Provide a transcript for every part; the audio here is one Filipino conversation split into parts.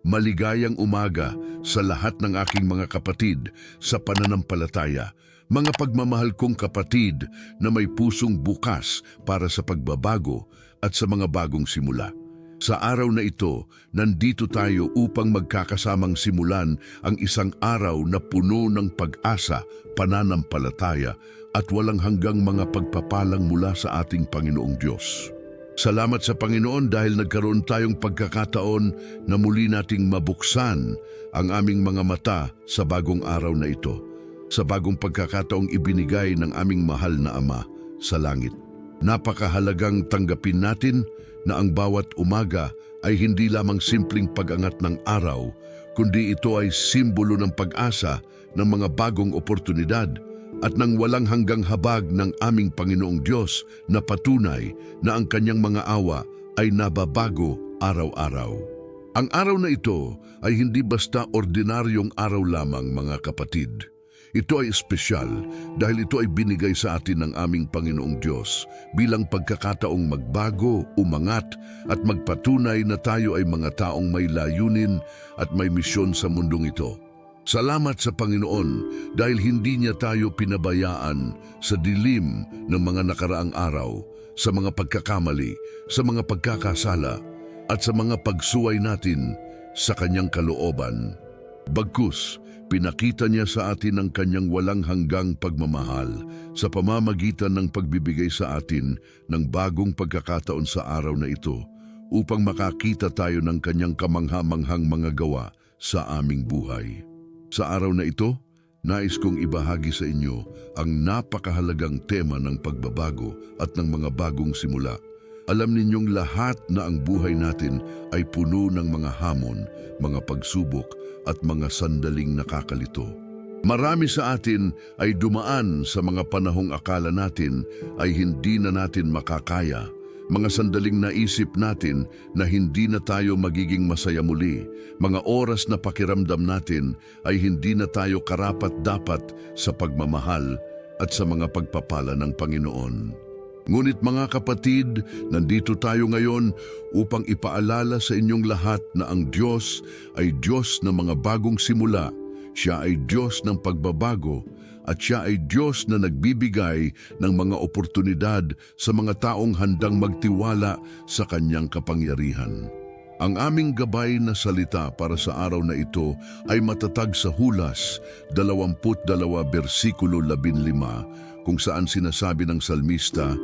Maligayang umaga sa lahat ng aking mga kapatid sa pananampalataya, mga pagmamahal kong kapatid na may pusong bukas para sa pagbabago at sa mga bagong simula. Sa araw na ito, nandito tayo upang magkakasamang simulan ang isang araw na puno ng pag-asa, pananampalataya at walang hanggang mga pagpapalang mula sa ating Panginoong Diyos. Salamat sa Panginoon dahil nagkaroon tayong pagkakataon na muli nating mabuksan ang aming mga mata sa bagong araw na ito, sa bagong pagkakataong ibinigay ng aming mahal na Ama sa langit. Napakahalagang tanggapin natin na ang bawat umaga ay hindi lamang simpleng pag-angat ng araw, kundi ito ay simbolo ng pag-asa ng mga bagong oportunidad at ng walang hanggang habag ng aming Panginoong Diyos na patunay na ang kanyang mga awa ay nababago araw-araw. Ang araw na ito ay hindi basta ordinaryong araw lamang, mga kapatid. Ito ay espesyal dahil ito ay binigay sa atin ng aming Panginoong Diyos bilang pagkakataong magbago, umangat at magpatunay na tayo ay mga taong may layunin at may misyon sa mundong ito. Salamat sa Panginoon dahil hindi niya tayo pinabayaan sa dilim ng mga nakaraang araw, sa mga pagkakamali, sa mga pagkakasala, at sa mga pagsuway natin sa kanyang kalooban. Bagkus, pinakita niya sa atin ang kanyang walang hanggang pagmamahal sa pamamagitan ng pagbibigay sa atin ng bagong pagkakataon sa araw na ito upang makakita tayo ng kanyang kamangha-manghang mga gawa sa aming buhay. Sa araw na ito, nais kong ibahagi sa inyo ang napakahalagang tema ng pagbabago at ng mga bagong simula. Alam ninyong lahat na ang buhay natin ay puno ng mga hamon, mga pagsubok at mga sandaling nakakalito. Marami sa atin ay dumaan sa mga panahong akala natin ay hindi na natin makakaya, mga sandaling naisip natin na hindi na tayo magiging masaya muli, mga oras na pakiramdam natin ay hindi na tayo karapat-dapat sa pagmamahal at sa mga pagpapala ng Panginoon. Ngunit mga kapatid, nandito tayo ngayon upang ipaalala sa inyong lahat na ang Diyos ay Diyos ng mga bagong simula. Siya ay Diyos ng pagbabago at siya ay Diyos na nagbibigay ng mga oportunidad sa mga taong handang magtiwala sa kanyang kapangyarihan. Ang aming gabay na salita para sa araw na ito ay matatag sa Hulas 22 versikulo 15 kung saan sinasabi ng salmista,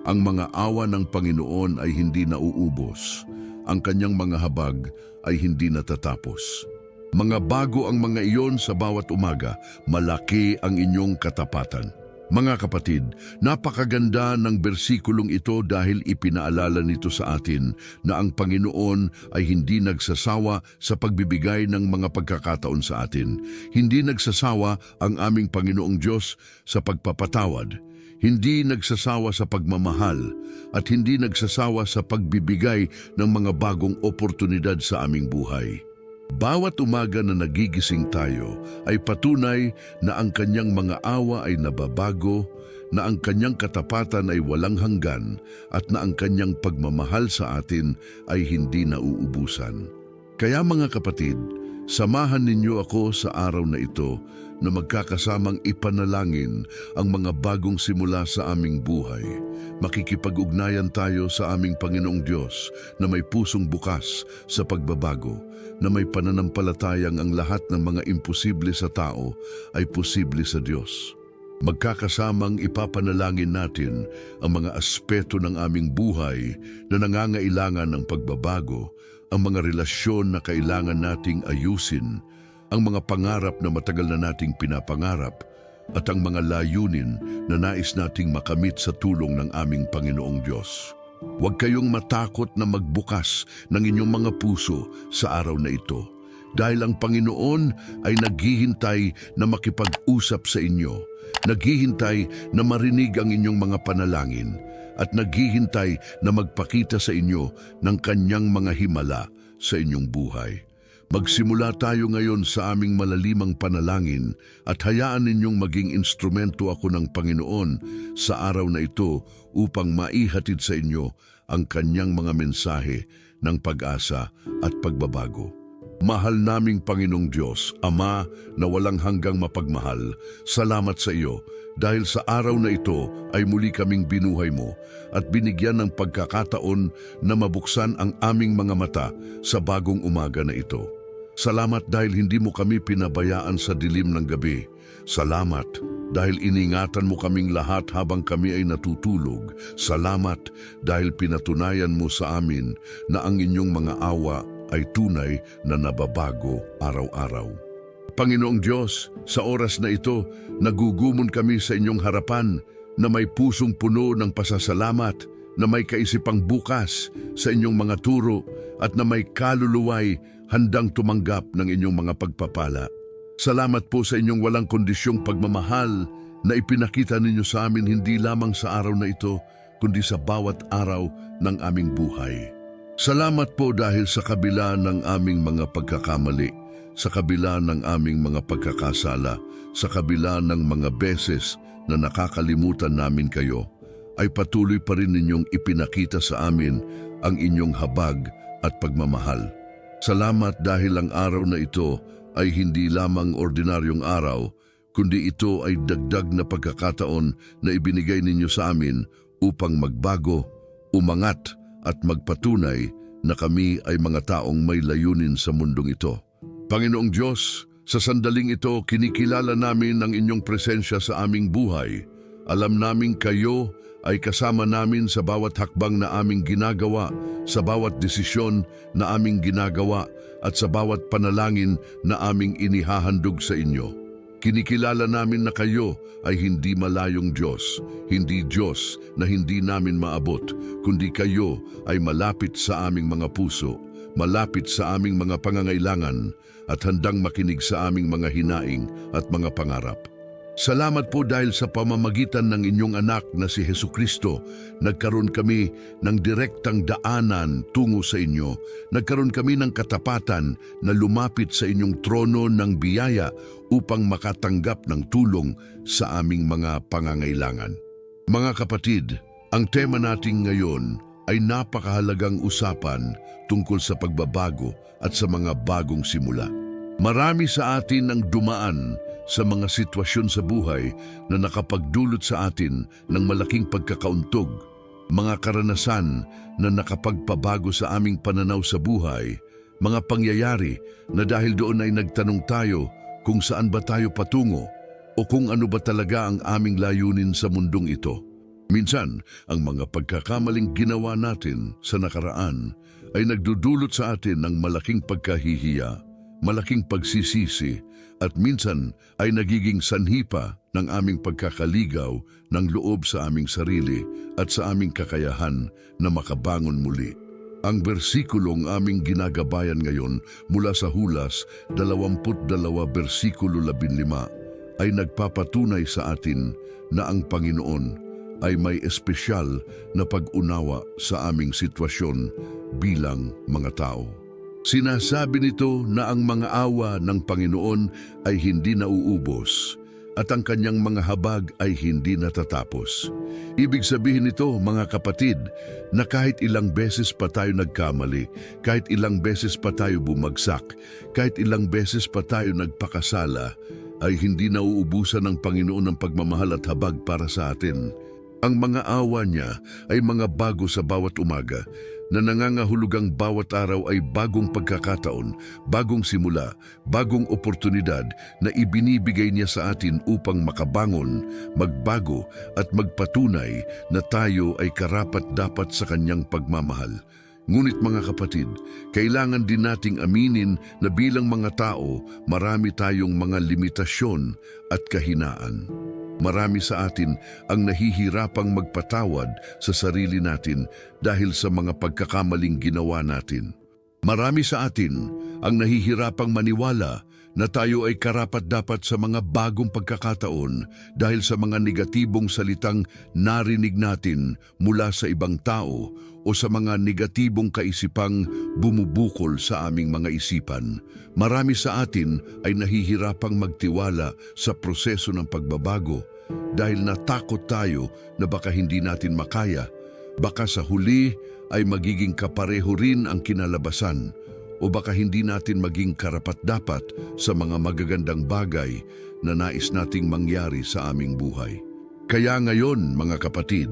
"Ang mga awa ng Panginoon ay hindi nauubos, ang kanyang mga habag ay hindi natatapos." Mga bago ang mga iyon sa bawat umaga, malaki ang inyong katapatan. Mga kapatid, napakaganda ng bersikulong ito dahil ipinaalala nito sa atin na ang Panginoon ay hindi nagsasawa sa pagbibigay ng mga pagkakataon sa atin. Hindi nagsasawa ang aming Panginoong Diyos sa pagpapatawad. Hindi nagsasawa sa pagmamahal at hindi nagsasawa sa pagbibigay ng mga bagong oportunidad sa aming buhay. Bawat umaga na nagigising tayo ay patunay na ang kanyang mga awa ay nababago, na ang kanyang katapatan ay walang hanggan, at na ang kanyang pagmamahal sa atin ay hindi nauubusan. Kaya mga kapatid, samahan ninyo ako sa araw na ito na magkakasamang ipanalangin ang mga bagong simula sa aming buhay. Makikipag-ugnayan tayo sa aming Panginoong Diyos na may pusong bukas sa pagbabago, na may pananampalatayang ang lahat ng mga imposible sa tao ay posible sa Diyos. Magkakasamang ipapanalangin natin ang mga aspeto ng aming buhay na nangangailangan ng pagbabago, ang mga relasyon na kailangan nating ayusin, ang mga pangarap na matagal na nating pinapangarap, at ang mga layunin na nais nating makamit sa tulong ng aming Panginoong Diyos. Huwag kayong matakot na magbukas ng inyong mga puso sa araw na ito, dahil ang Panginoon ay naghihintay na makipag-usap sa inyo, naghihintay na marinig ang inyong mga panalangin, at naghihintay na magpakita sa inyo ng kanyang mga himala sa inyong buhay. Magsimula tayo ngayon sa aming malalimang panalangin at hayaan ninyong maging instrumento ako ng Panginoon sa araw na ito upang maihatid sa inyo ang kanyang mga mensahe ng pag-asa at pagbabago. Mahal naming Panginoong Diyos, Ama na walang hanggang mapagmahal, salamat sa iyo dahil sa araw na ito ay muli kaming binuhay mo at binigyan ng pagkakataon na mabuksan ang aming mga mata sa bagong umaga na ito. Salamat dahil hindi mo kami pinabayaan sa dilim ng gabi. Salamat dahil iningatan mo kaming lahat habang kami ay natutulog. Salamat dahil pinatunayan mo sa amin na ang inyong mga awa ay tunay na nababago araw-araw. Panginoong Diyos, sa oras na ito, nagugumon kami sa inyong harapan na may pusong puno ng pasasalamat, na may kaisipang bukas sa inyong mga turo at na may kaluluway handang tumanggap ng inyong mga pagpapala. Salamat po sa inyong walang kondisyong pagmamahal na ipinakita ninyo sa amin hindi lamang sa araw na ito, kundi sa bawat araw ng aming buhay. Salamat po dahil sa kabila ng aming mga pagkakamali, sa kabila ng aming mga pagkakasala, sa kabila ng mga beses na nakakalimutan namin kayo, ay patuloy pa rin ninyong ipinakita sa amin ang inyong habag at pagmamahal. Salamat dahil ang araw na ito ay hindi lamang ordinaryong araw, kundi ito ay dagdag na pagkakataon na ibinigay ninyo sa amin upang magbago, umangat, at magpatunay na kami ay mga taong may layunin sa mundong ito. Panginoong Diyos, sa sandaling ito kinikilala namin ang inyong presensya sa aming buhay. Alam naming kayo ay kasama namin sa bawat hakbang na aming ginagawa, sa bawat desisyon na aming ginagawa, at sa bawat panalangin na aming inihahandog sa inyo. Kinikilala namin na kayo ay hindi malayong Diyos, hindi Diyos na hindi namin maabot, kundi kayo ay malapit sa aming mga puso, malapit sa aming mga pangangailangan, at handang makinig sa aming mga hinaing at mga pangarap. Salamat po dahil sa pamamagitan ng inyong anak na si Hesukristo, nagkaroon kami ng direktang daanan tungo sa inyo. Nagkaroon kami ng katapatan na lumapit sa inyong trono ng biyaya upang makatanggap ng tulong sa aming mga pangangailangan. Mga kapatid, ang tema natin ngayon ay napakahalagang usapan tungkol sa pagbabago at sa mga bagong simula. Marami sa atin ang dumaan sa mga sitwasyon sa buhay na nakapagdulot sa atin ng malaking pagkakauntog, mga karanasan na nakapagpabago sa aming pananaw sa buhay, mga pangyayari na dahil doon ay nagtanong tayo kung saan ba tayo patungo o kung ano ba talaga ang aming layunin sa mundong ito. Minsan, ang mga pagkakamaling ginawa natin sa nakaraan ay nagdudulot sa atin ng malaking pagkahihiya, malaking pagsisisi, at minsan ay nagiging sanhi pa ng aming pagkakaligaw ng loob sa aming sarili at sa aming kakayahan na makabangon muli. Ang bersikulong aming ginagabayan ngayon mula sa Hulas 22 versikulo 15 ay nagpapatunay sa atin na ang Panginoon ay may espesyal na pag-unawa sa aming sitwasyon bilang mga tao. Sinasabi nito na ang mga awa ng Panginoon ay hindi nauubos at ang kanyang mga habag ay hindi natatapos. Ibig sabihin nito, mga kapatid, na kahit ilang beses pa tayo nagkamali, kahit ilang beses pa tayo bumagsak, kahit ilang beses pa tayo nagpakasala, ay hindi nauubusan ng Panginoon ng pagmamahal at habag para sa atin. Ang mga awa niya ay mga bago sa bawat umaga, na nangangahulugang bawat araw ay bagong pagkakataon, bagong simula, bagong oportunidad na ibinibigay niya sa atin upang makabangon, magbago at magpatunay na tayo ay karapat-dapat sa kanyang pagmamahal. Ngunit mga kapatid, kailangan din nating aminin na bilang mga tao, marami tayong mga limitasyon at kahinaan. Marami sa atin ang nahihirapang magpatawad sa sarili natin dahil sa mga pagkakamaling ginawa natin. Marami sa atin ang nahihirapang maniwala na tayo ay karapat-dapat sa mga bagong pagkakataon dahil sa mga negatibong salitang narinig natin mula sa ibang tao o sa mga negatibong kaisipang bumubukol sa aming mga isipan. Marami sa atin ay nahihirapang magtiwala sa proseso ng pagbabago dahil natakot tayo na baka hindi natin makaya, baka sa huli ay magiging kapareho rin ang kinalabasan o baka hindi natin maging karapat-dapat sa mga magagandang bagay na nais nating mangyari sa aming buhay. Kaya ngayon, mga kapatid,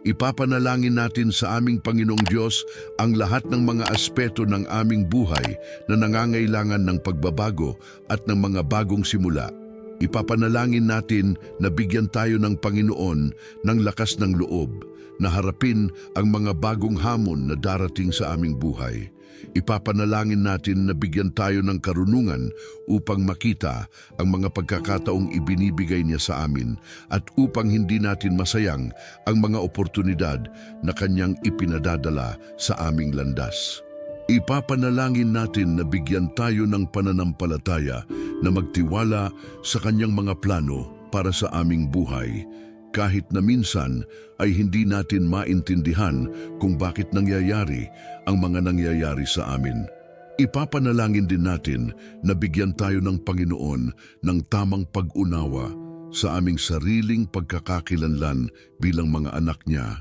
ipapanalangin natin sa aming Panginoong Diyos ang lahat ng mga aspeto ng aming buhay na nangangailangan ng pagbabago at ng mga bagong simula. Ipapanalangin natin na bigyan tayo ng Panginoon ng lakas ng loob na harapin ang mga bagong hamon na darating sa aming buhay. Ipapanalangin natin na bigyan tayo ng karunungan upang makita ang mga pagkakataong ibinibigay niya sa amin at upang hindi natin masayang ang mga oportunidad na kanyang ipinadadala sa aming landas. Ipapanalangin natin na bigyan tayo ng pananampalataya na magtiwala sa kanyang mga plano para sa aming buhay, kahit na minsan ay hindi natin maintindihan kung bakit nangyayari ang mga nangyayari sa amin. Ipapanalangin din natin na bigyan tayo ng Panginoon ng tamang pag-unawa sa aming sariling pagkakakilanlan bilang mga anak niya.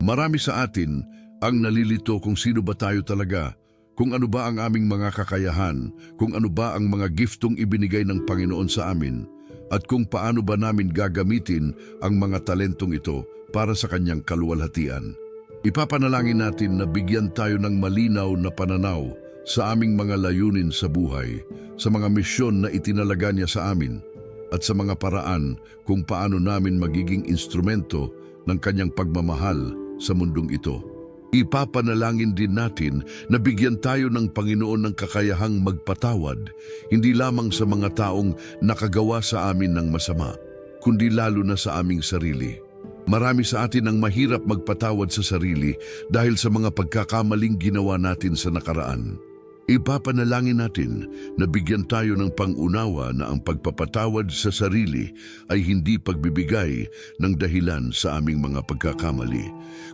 Marami sa atin ang nalilito kung sino ba tayo talaga, kung ano ba ang aming mga kakayahan, kung ano ba ang mga giftong ibinigay ng Panginoon sa amin, at kung paano ba namin gagamitin ang mga talentong ito para sa kanyang kaluwalhatian. Ipapanalangin natin na bigyan tayo ng malinaw na pananaw sa aming mga layunin sa buhay, sa mga misyon na itinalaga niya sa amin, at sa mga paraan kung paano namin magiging instrumento ng kanyang pagmamahal sa mundong ito. Ipapanalangin din natin na bigyan tayo ng Panginoon ng kakayahang magpatawad, hindi lamang sa mga taong nakagawa sa amin ng masama, kundi lalo na sa aming sarili. Marami sa atin ang mahirap magpatawad sa sarili dahil sa mga pagkakamaling ginawa natin sa nakaraan. Ipapanalangin natin na bigyan tayo ng pang-unawa na ang pagpapatawad sa sarili ay hindi pagbibigay ng dahilan sa aming mga pagkakamali,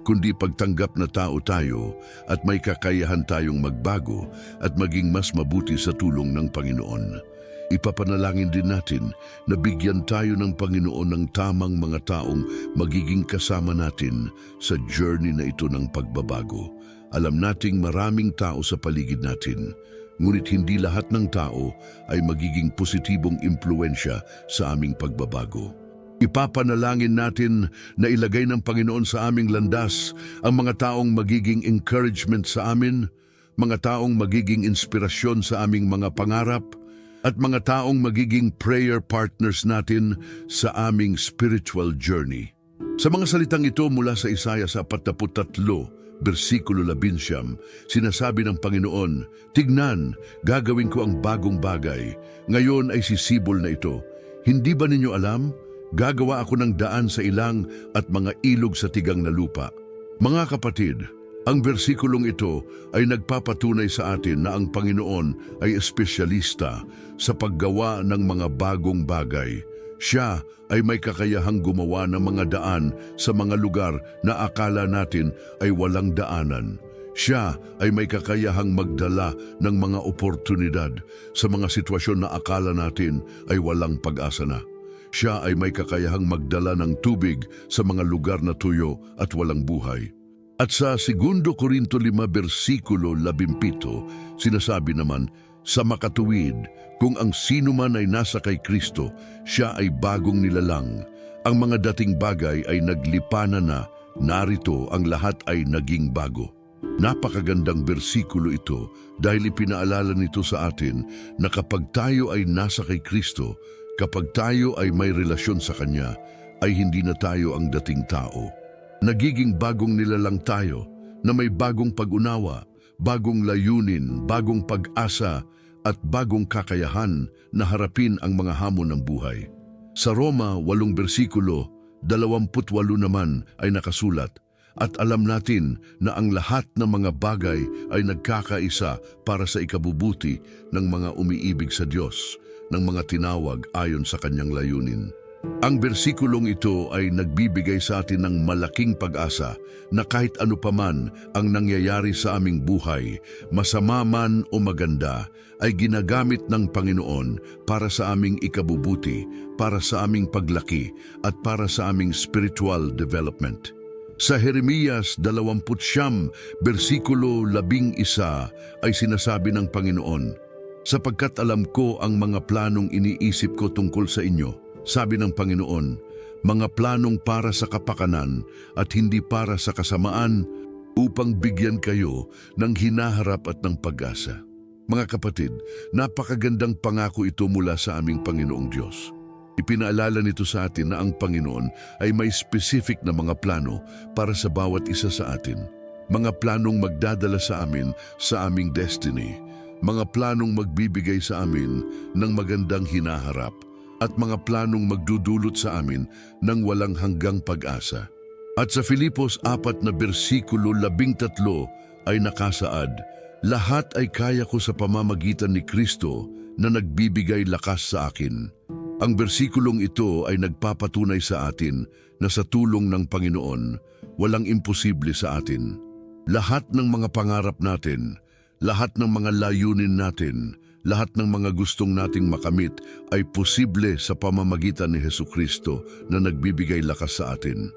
kundi pagtanggap na tao tayo at may kakayahan tayong magbago at maging mas mabuti sa tulong ng Panginoon. Ipapanalangin din natin na bigyan tayo ng Panginoon ng tamang mga taong magiging kasama natin sa journey na ito ng pagbabago. Alam nating maraming tao sa paligid natin, ngunit hindi lahat ng tao ay magiging positibong impluensya sa aming pagbabago. Ipapanalangin natin na ilagay ng Panginoon sa aming landas ang mga taong magiging encouragement sa amin, mga taong magiging inspirasyon sa aming mga pangarap, at mga taong magiging prayer partners natin sa aming spiritual journey. Sa mga salitang ito mula sa Isaiah 43, versikulo 11, sinasabi ng Panginoon, "Tignan, gagawin ko ang bagong bagay. Ngayon ay sisibol na ito. Hindi ba ninyo alam? Gagawa ako ng daan sa ilang at mga ilog sa tigang na lupa." Mga kapatid, ang bersikulong ito ay nagpapatunay sa atin na ang Panginoon ay espesyalista sa paggawa ng mga bagong bagay. Siya ay may kakayahang gumawa ng mga daan sa mga lugar na akala natin ay walang daanan. Siya ay may kakayahang magdala ng mga oportunidad sa mga sitwasyon na akala natin ay walang pag-asa na. Siya ay may kakayahang magdala ng tubig sa mga lugar na tuyo at walang buhay. At sa 2 Korinto 5, versikulo 17, sinasabi naman, "Sa makatuwid, kung ang sino man ay nasa kay Kristo, siya ay bagong nilalang. Ang mga dating bagay ay naglipanan na, narito ang lahat ay naging bago." Napakagandang bersikulo ito dahil ipinaalala nito sa atin na kapag tayo ay nasa kay Kristo, kapag tayo ay may relasyon sa Kanya, ay hindi na tayo ang dating tao. Nagiging bagong nilalang tayo na may bagong pag-unawa, bagong layunin, bagong pag-asa at bagong kakayahan na harapin ang mga hamon ng buhay. Sa Roma 8, versikulo 28 naman ay nakasulat, "At alam natin na ang lahat ng mga bagay ay nagkakaisa para sa ikabubuti ng mga umiibig sa Diyos, ng mga tinawag ayon sa kanyang layunin." Ang bersikulong ito ay nagbibigay sa atin ng malaking pag-asa na kahit ano paman ang nangyayari sa aming buhay, masama man o maganda, ay ginagamit ng Panginoon para sa aming ikabubuti, para sa aming paglaki, at para sa aming spiritual development. Sa Jeremias 29, versikulo 11 ay sinasabi ng Panginoon, "Sapagkat alam ko ang mga planong iniisip ko tungkol sa inyo," sabi ng Panginoon, "mga planong para sa kapakanan at hindi para sa kasamaan, upang bigyan kayo ng hinaharap at ng pag-asa." Mga kapatid, napakagandang pangako ito mula sa aming Panginoong Diyos. Ipinaalala nito sa atin na ang Panginoon ay may specific na mga plano para sa bawat isa sa atin. Mga planong magdadala sa amin sa aming destiny. Mga planong magbibigay sa amin ng magandang hinaharap. At mga planong magdudulot sa amin ng walang hanggang pag-asa. At sa Filipos 4 na bersikulo 13 ay nakasaad, "Lahat ay kaya ko sa pamamagitan ni Kristo na nagbibigay lakas sa akin." Ang bersikulong ito ay nagpapatunay sa atin na sa tulong ng Panginoon, walang imposible sa atin. Lahat ng mga pangarap natin, lahat ng mga layunin natin, lahat ng mga gustong nating makamit ay posible sa pamamagitan ni Hesukristo na nagbibigay lakas sa atin.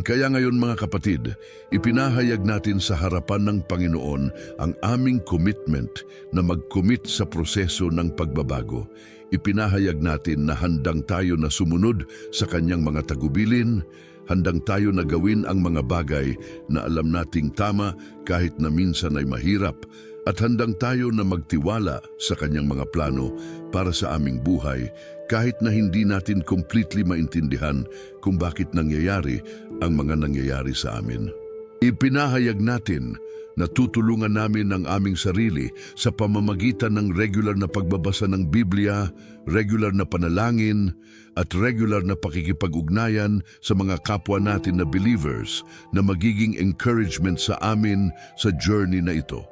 Kaya ngayon mga kapatid, ipinahayag natin sa harapan ng Panginoon ang aming commitment na mag-commit sa proseso ng pagbabago. Ipinahayag natin na handang tayo na sumunod sa kanyang mga tagubilin, handang tayo na gawin ang mga bagay na alam nating tama kahit na minsan ay mahirap, at handang tayo na magtiwala sa kanyang mga plano para sa aming buhay kahit na hindi natin completely maintindihan kung bakit nangyayari ang mga nangyayari sa amin. Ipinahayag natin na tutulungan namin ang aming sarili sa pamamagitan ng regular na pagbabasa ng Biblia, regular na panalangin, at regular na pakikipag-ugnayan sa mga kapwa natin na believers na magiging encouragement sa amin sa journey na ito.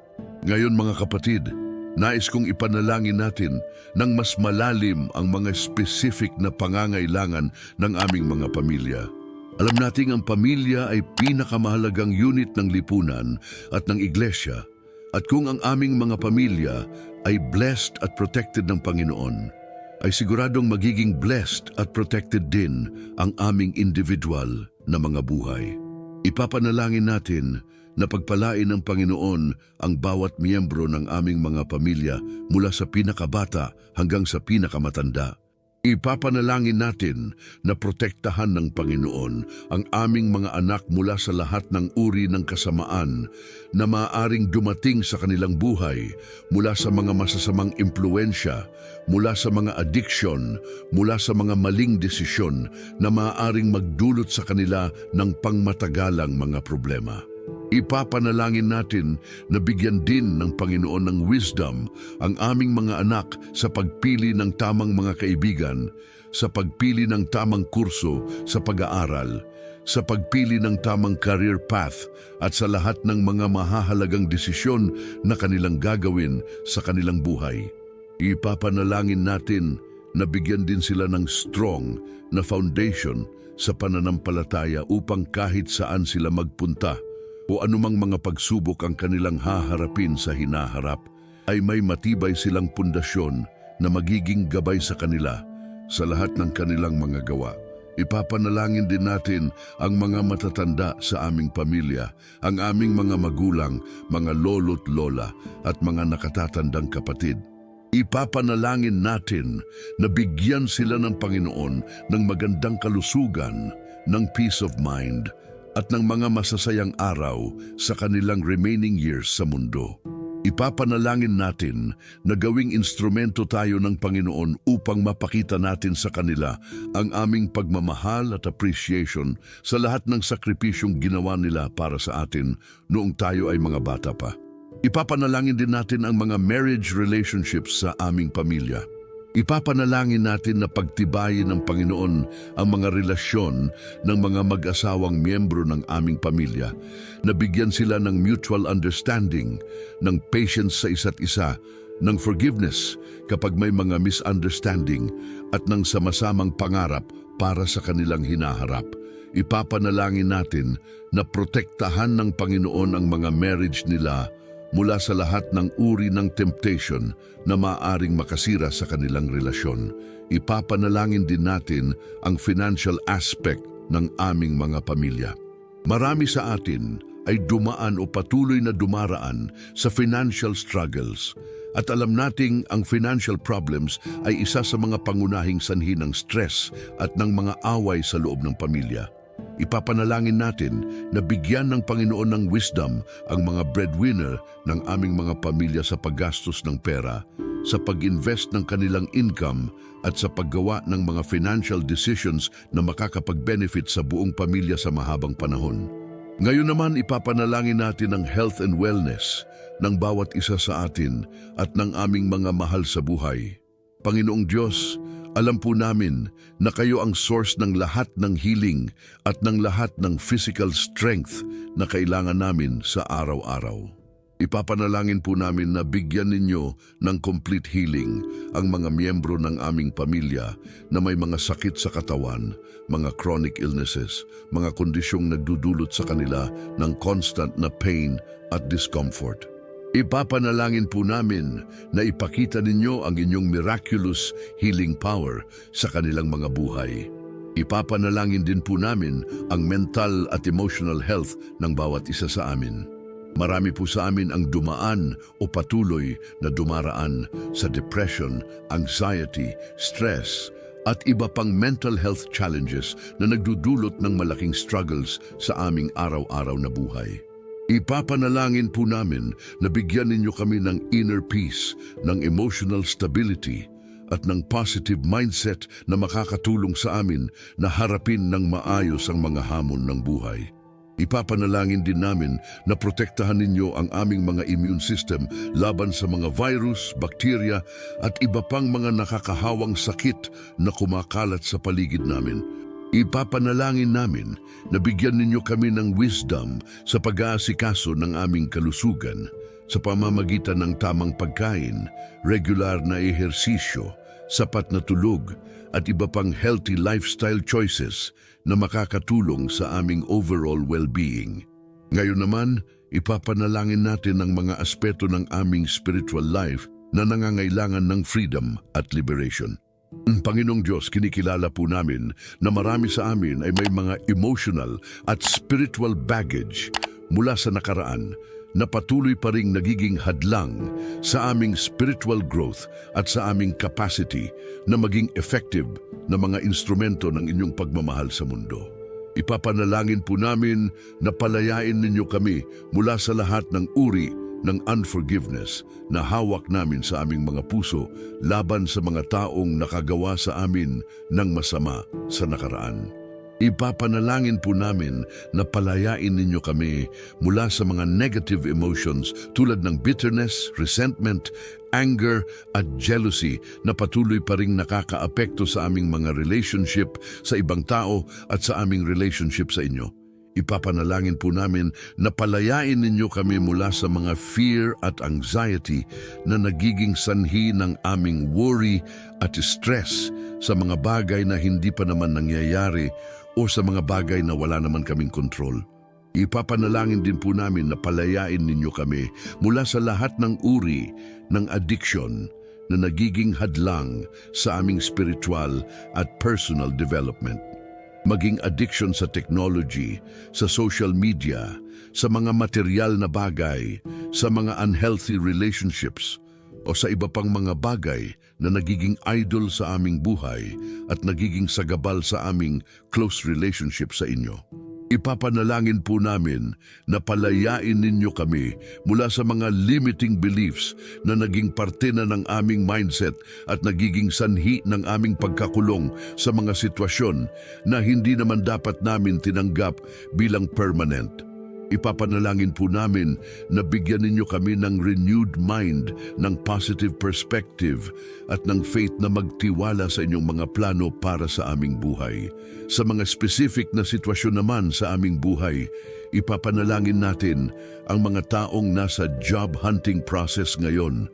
Ngayon mga kapatid, nais kong ipanalangin natin ng mas malalim ang mga specific na pangangailangan ng aming mga pamilya. Alam nating ang pamilya ay pinakamahalagang unit ng lipunan at ng iglesia, at kung ang aming mga pamilya ay blessed at protected ng Panginoon, ay siguradong magiging blessed at protected din ang aming individual na mga buhay. Ipapanalangin natin na pagpalain ng Panginoon ang bawat miyembro ng aming mga pamilya mula sa pinakabata hanggang sa pinakamatanda. Ipapanalangin natin na protektahan ng Panginoon ang aming mga anak mula sa lahat ng uri ng kasamaan na maaaring dumating sa kanilang buhay, mula sa mga masasamang impluensya, mula sa mga addiction, mula sa mga maling desisyon na maaaring magdulot sa kanila ng pangmatagalang mga problema. Ipapanalangin natin na bigyan din ng Panginoon ng wisdom ang aming mga anak sa pagpili ng tamang mga kaibigan, sa pagpili ng tamang kurso sa pag-aaral, sa pagpili ng tamang career path at sa lahat ng mga mahahalagang desisyon na kanilang gagawin sa kanilang buhay. Ipapanalangin natin na bigyan din sila ng strong na foundation sa pananampalataya upang kahit saan sila magpunta o anumang mga pagsubok ang kanilang haharapin sa hinaharap, ay may matibay silang pundasyon na magiging gabay sa kanila sa lahat ng kanilang mga gawa. Ipapanalangin din natin ang mga matatanda sa aming pamilya, ang aming mga magulang, mga lolo't lola at mga nakatatandang kapatid. Ipapanalangin natin na bigyan sila ng Panginoon ng magandang kalusugan, ng peace of mind, at ng mga masasayang araw sa kanilang remaining years sa mundo. Ipapanalangin natin na gawing instrumento tayo ng Panginoon upang mapakita natin sa kanila ang aming pagmamahal at appreciation sa lahat ng sakripisyong ginawa nila para sa atin noong tayo ay mga bata pa. Ipapanalangin din natin ang mga marriage relationships sa aming pamilya. Ipapanalangin natin na pagtibayin ng Panginoon ang mga relasyon ng mga mag-asawang miyembro ng aming pamilya, na bigyan sila ng mutual understanding, ng patience sa isa't isa, ng forgiveness kapag may mga misunderstanding, at ng sama-samang pangarap para sa kanilang hinaharap. Ipapanalangin natin na protektahan ng Panginoon ang mga marriage nila mula sa lahat ng uri ng temptation na maaaring makasira sa kanilang relasyon. Ipapanalangin din natin ang financial aspect ng aming mga pamilya. Marami sa atin ay dumaan o patuloy na dumaraan sa financial struggles at alam nating ang financial problems ay isa sa mga pangunahing sanhi ng stress at ng mga away sa loob ng pamilya. Ipapanalangin natin na bigyan ng Panginoon ng wisdom ang mga breadwinner ng aming mga pamilya sa paggastos ng pera, sa pag-invest ng kanilang income at sa paggawa ng mga financial decisions na makakapag-benefit sa buong pamilya sa mahabang panahon. Ngayon naman ipapanalangin natin ang health and wellness ng bawat isa sa atin at ng aming mga mahal sa buhay. Panginoong Diyos, alam po namin na kayo ang source ng lahat ng healing at ng lahat ng physical strength na kailangan namin sa araw-araw. Ipapanalangin po namin na bigyan ninyo ng complete healing ang mga miyembro ng aming pamilya na may mga sakit sa katawan, mga chronic illnesses, mga kondisyong nagdudulot sa kanila ng constant na pain at discomfort. Ipapanalangin po namin na ipakita ninyo ang inyong miraculous healing power sa kanilang mga buhay. Ipapanalangin din po namin ang mental at emotional health ng bawat isa sa amin. Marami po sa amin ang dumaan o patuloy na dumaraan sa depression, anxiety, stress, at iba pang mental health challenges na nagdudulot ng malaking struggles sa aming araw-araw na buhay. Ipapanalangin po namin na bigyan ninyo kami ng inner peace, ng emotional stability, at ng positive mindset na makakatulong sa amin na harapin ng maayos ang mga hamon ng buhay. Ipapanalangin din namin na protektahan ninyo ang aming mga immune system laban sa mga virus, bakterya at iba pang mga nakakahawang sakit na kumakalat sa paligid namin. Ipapanalangin namin na bigyan ninyo kami ng wisdom sa pag-aasikaso ng aming kalusugan sa pamamagitan ng tamang pagkain, regular na ehersisyo, sapat na tulog at iba pang healthy lifestyle choices na makakatulong sa aming overall well-being. Ngayon naman, ipapanalangin natin ang mga aspeto ng aming spiritual life na nangangailangan ng freedom at liberation. Panginoong Diyos, kinikilala po namin na marami sa amin ay may mga emotional at spiritual baggage mula sa nakaraan na patuloy pa ring nagiging hadlang sa aming spiritual growth at sa aming capacity na maging effective na mga instrumento ng inyong pagmamahal sa mundo. Ipapanalangin po namin na palayain ninyo kami mula sa lahat ng uri ng unforgiveness na hawak namin sa aming mga puso laban sa mga taong nakagawa sa amin ng masama sa nakaraan. Ipapanalangin po namin na palayain ninyo kami mula sa mga negative emotions tulad ng bitterness, resentment, anger at jealousy na patuloy pa ring nakakaapekto sa aming mga relationship sa ibang tao at sa aming relationship sa inyo. Ipapanalangin po namin na palayain ninyo kami mula sa mga fear at anxiety na nagiging sanhi ng aming worry at stress sa mga bagay na hindi pa naman nangyayari o sa mga bagay na wala naman kaming kontrol. Ipapanalangin din po namin na palayain ninyo kami mula sa lahat ng uri ng addiction na nagiging hadlang sa aming spiritual at personal development. Maging addiction sa technology, sa social media, sa mga material na bagay, sa mga unhealthy relationships, o sa iba pang mga bagay na nagiging idol sa aming buhay at nagiging sagabal sa aming close relationship sa inyo. Ipapanalangin po namin na palayain ninyo kami mula sa mga limiting beliefs na naging parte na ng aming mindset at nagiging sanhi ng aming pagkakulong sa mga sitwasyon na hindi naman dapat namin tinanggap bilang permanent. Ipapanalangin po namin na bigyan ninyo kami ng renewed mind, ng positive perspective at ng faith na magtiwala sa inyong mga plano para sa aming buhay. Sa mga specific na sitwasyon naman sa aming buhay, ipapanalangin natin ang mga taong nasa job hunting process ngayon.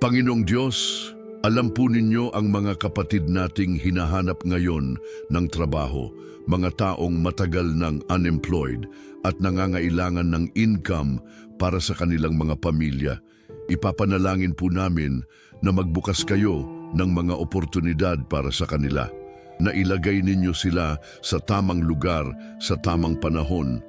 Panginoong Diyos, alam po ninyo ang mga kapatid nating hinahanap ngayon ng trabaho, mga taong matagal ng unemployed at nangangailangan ng income para sa kanilang mga pamilya. Ipapanalangin po namin na magbukas kayo ng mga oportunidad para sa kanila, na ilagay ninyo sila sa tamang lugar, sa tamang panahon,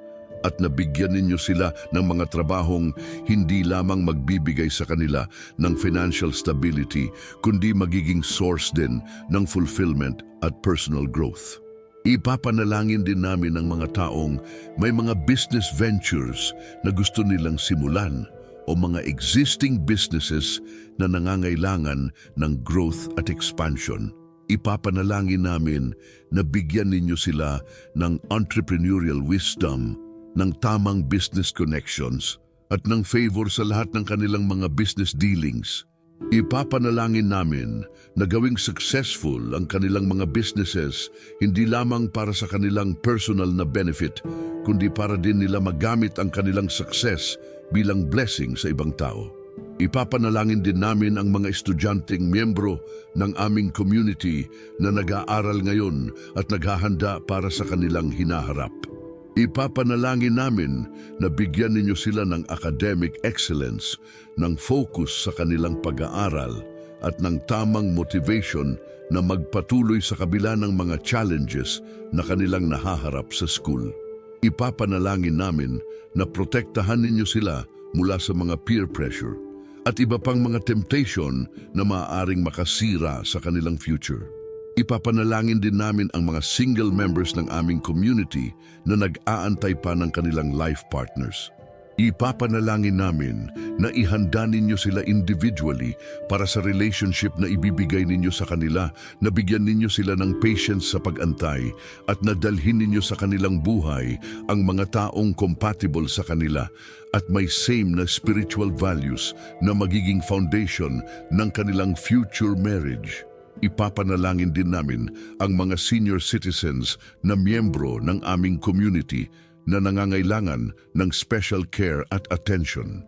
at nabigyan ninyo sila ng mga trabahong hindi lamang magbibigay sa kanila ng financial stability, kundi magiging source din ng fulfillment at personal growth. Ipapanalangin din namin ang mga taong may mga business ventures na gusto nilang simulan o mga existing businesses na nangangailangan ng growth at expansion. Ipapanalangin namin na bigyan ninyo sila ng entrepreneurial wisdom, ng tamang business connections, at ng favor sa lahat ng kanilang mga business dealings. Ipapanalangin namin na gawing successful ang kanilang mga businesses hindi lamang para sa kanilang personal na benefit, kundi para din nila magamit ang kanilang success bilang blessing sa ibang tao. Ipapanalangin din namin ang mga estudyanteng miyembro ng aming community na nag-aaral ngayon at naghahanda para sa kanilang hinaharap. Ipapanalangin namin na bigyan ninyo sila ng academic excellence, ng focus sa kanilang pag-aaral at ng tamang motivation na magpatuloy sa kabila ng mga challenges na kanilang nahaharap sa school. Ipapanalangin namin na protektahan ninyo sila mula sa mga peer pressure at iba pang mga temptation na maaaring makasira sa kanilang future. Ipapanalangin din namin ang mga single members ng aming community na nag-aantay pa ng kanilang life partners. Ipapanalangin namin na ihanda ninyo sila individually para sa relationship na ibibigay ninyo sa kanila, na bigyan ninyo sila ng patience sa pag-antay at nadalhin ninyo sa kanilang buhay ang mga taong compatible sa kanila at may same na spiritual values na magiging foundation ng kanilang future marriage. Ipapanalangin din namin ang mga senior citizens na miyembro ng aming community na nangangailangan ng special care at attention.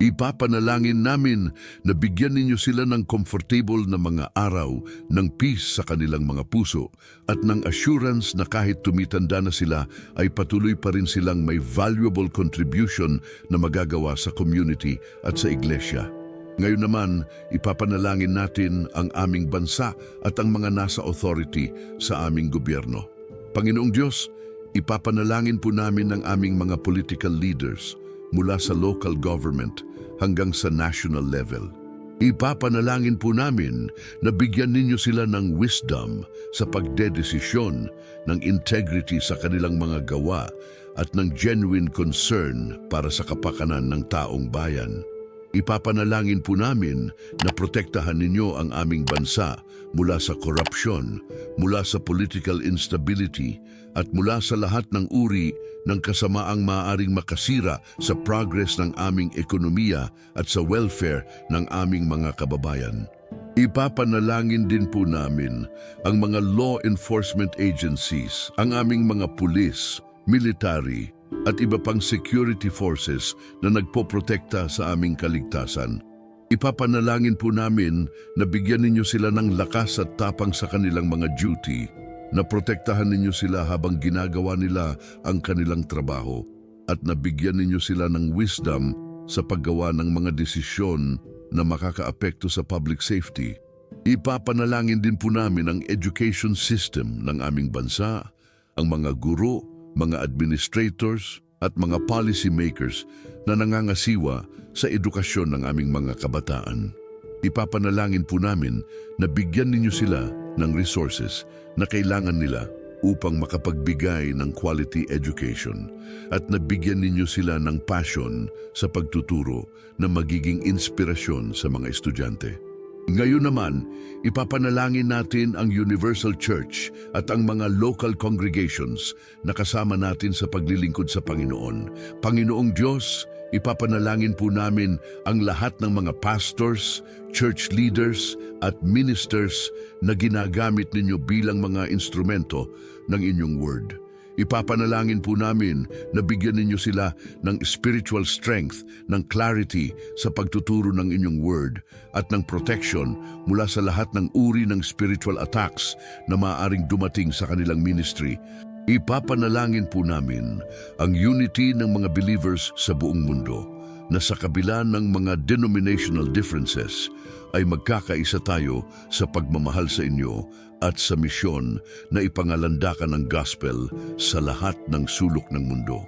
Ipapanalangin namin na bigyan ninyo sila ng comfortable na mga araw ng peace sa kanilang mga puso at ng assurance na kahit tumitanda na sila ay patuloy pa rin silang may valuable contribution na magagawa sa community at sa iglesia. Ngayon naman, ipapanalangin natin ang aming bansa at ang mga nasa authority sa aming gobyerno. Panginoong Diyos, ipapanalangin po namin ang aming mga political leaders mula sa local government hanggang sa national level. Ipapanalangin po namin na bigyan ninyo sila ng wisdom sa pagdedesisyon, ng integrity sa kanilang mga gawa at ng genuine concern para sa kapakanan ng taong bayan. Ipapanalangin po namin na protektahan ninyo ang aming bansa mula sa korupsyon, mula sa political instability, at mula sa lahat ng uri ng kasamaang maaaring makasira sa progress ng aming ekonomiya at sa welfare ng aming mga kababayan. Ipapanalangin din po namin ang mga law enforcement agencies, ang aming mga pulis, military, at iba pang security forces na nagpoprotekta sa aming kaligtasan. Ipapanalangin po namin na bigyan ninyo sila ng lakas at tapang sa kanilang mga duty, na protektahan ninyo sila habang ginagawa nila ang kanilang trabaho, at nabigyan ninyo sila ng wisdom sa paggawa ng mga desisyon na makakaapekto sa public safety. Ipapanalangin din po namin ang education system ng aming bansa, ang mga guro, mga administrators at mga policy makers na nangangasiwa sa edukasyon ng aming mga kabataan. Ipapanalangin po namin na bigyan ninyo sila ng resources na kailangan nila upang makapagbigay ng quality education at nabigyan ninyo sila ng passion sa pagtuturo na magiging inspirasyon sa mga estudyante. Ngayon naman, ipapanalangin natin ang Universal Church at ang mga local congregations na kasama natin sa paglilingkod sa Panginoon. Panginoong Diyos, ipapanalangin po namin ang lahat ng mga pastors, church leaders at ministers na ginagamit ninyo bilang mga instrumento ng inyong word. Ipapanalangin po namin na bigyan ninyo sila ng spiritual strength, ng clarity sa pagtuturo ng inyong word at ng protection mula sa lahat ng uri ng spiritual attacks na maaaring dumating sa kanilang ministry. Ipapanalangin po namin ang unity ng mga believers sa buong mundo, na sa kabila ng mga denominational differences ay magkakaisa tayo sa pagmamahal sa inyo at sa misyon na ipangalandakan ng gospel sa lahat ng sulok ng mundo.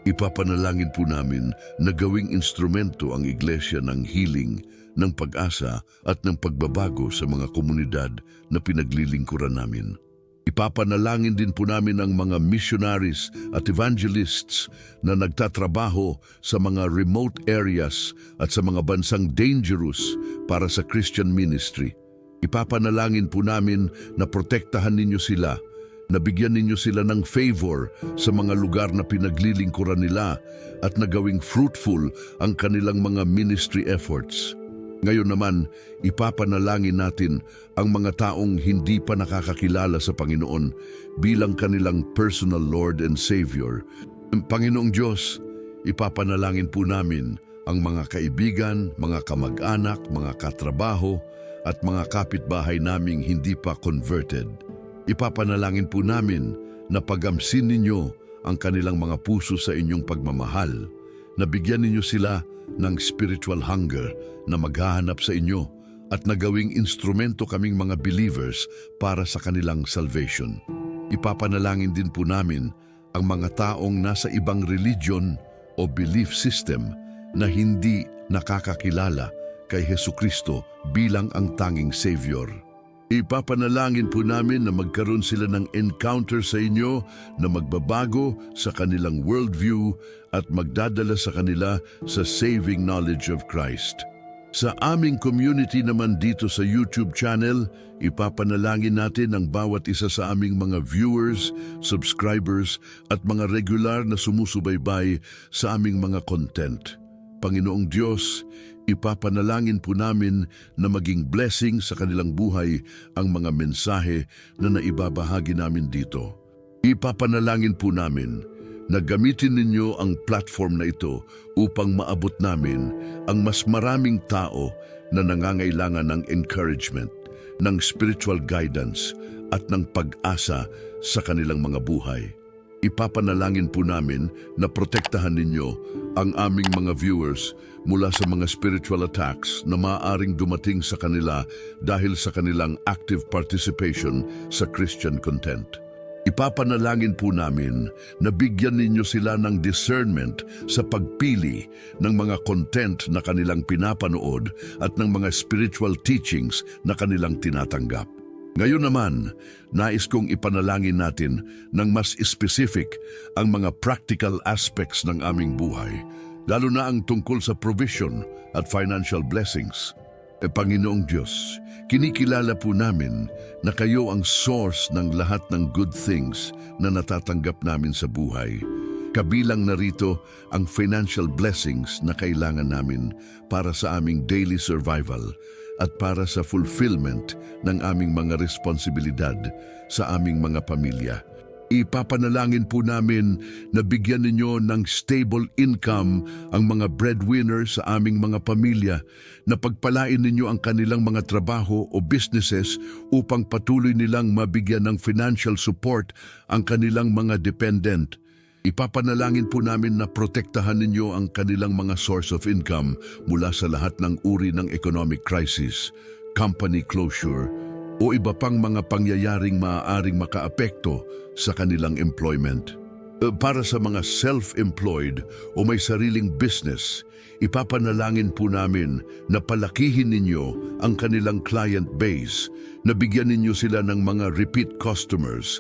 Ipapanalangin po namin na gawing instrumento ang iglesia ng healing, ng pag-asa at ng pagbabago sa mga komunidad na pinaglilingkuran namin. Ipapanalangin din po namin ang mga missionaries at evangelists na nagtatrabaho sa mga remote areas at sa mga bansang dangerous para sa Christian ministry. Ipapanalangin po namin na protektahan ninyo sila, na bigyan ninyo sila ng favor sa mga lugar na pinaglilingkuran nila at na gawing fruitful ang kanilang mga ministry efforts. Ngayon naman, ipapanalangin natin ang mga taong hindi pa nakakakilala sa Panginoon bilang kanilang personal Lord and Savior. Panginoong Diyos, ipapanalangin po namin ang mga kaibigan, mga kamag-anak, mga katrabaho at mga kapitbahay naming hindi pa converted. Ipapanalangin po namin na pagamsin ninyo ang kanilang mga puso sa inyong pagmamahal, na bigyan ninyo sila ng spiritual hunger na maghahanap sa inyo at nagawing instrumento kaming mga believers para sa kanilang salvation. Ipapanalangin din po namin ang mga taong nasa ibang religion o belief system na hindi nakakakilala kay Hesukristo bilang ang tanging Savior. Ipapanalangin po namin na magkaroon sila ng encounter sa inyo na magbabago sa kanilang worldview at magdadala sa kanila sa saving knowledge of Christ. Sa aming community naman dito sa YouTube channel, ipapanalangin natin ang bawat isa sa aming mga viewers, subscribers at mga regular na sumusubaybay sa aming mga content. Panginoong Diyos, ipapanalangin po namin na maging blessing sa kanilang buhay ang mga mensahe na naibabahagi namin dito. Ipapanalangin po namin na gamitin ninyo ang platform na ito upang maabot namin ang mas maraming tao na nangangailangan ng encouragement, ng spiritual guidance at ng pag-asa sa kanilang mga buhay. Ipapanalangin po namin na protektahan ninyo ang aming mga viewers mula sa mga spiritual attacks na maaaring dumating sa kanila dahil sa kanilang active participation sa Christian content. Ipapanalangin po namin na bigyan ninyo sila ng discernment sa pagpili ng mga content na kanilang pinapanood at ng mga spiritual teachings na kanilang tinatanggap. Ngayon naman, nais kong ipanalangin natin ng mas specific ang mga practical aspects ng aming buhay, lalo na ang tungkol sa provision at financial blessings. Panginoong Diyos, kinikilala po namin na kayo ang source ng lahat ng good things na natatanggap namin sa buhay. Kabilang narito ang financial blessings na kailangan namin para sa aming daily survival at para sa fulfillment ng aming mga responsibilidad sa aming mga pamilya. Ipapanalangin po namin na bigyan ninyo ng stable income ang mga breadwinners sa aming mga pamilya, na pagpalain ninyo ang kanilang mga trabaho o businesses upang patuloy nilang mabigyan ng financial support ang kanilang mga dependent. Ipapanalangin po namin na protektahan ninyo ang kanilang mga source of income mula sa lahat ng uri ng economic crisis, company closure, o iba pang mga pangyayaring maaaring makaapekto sa kanilang employment. Para sa mga self-employed o may sariling business, ipapanalangin po namin na palakihin ninyo ang kanilang client base, na bigyan ninyo sila ng mga repeat customers,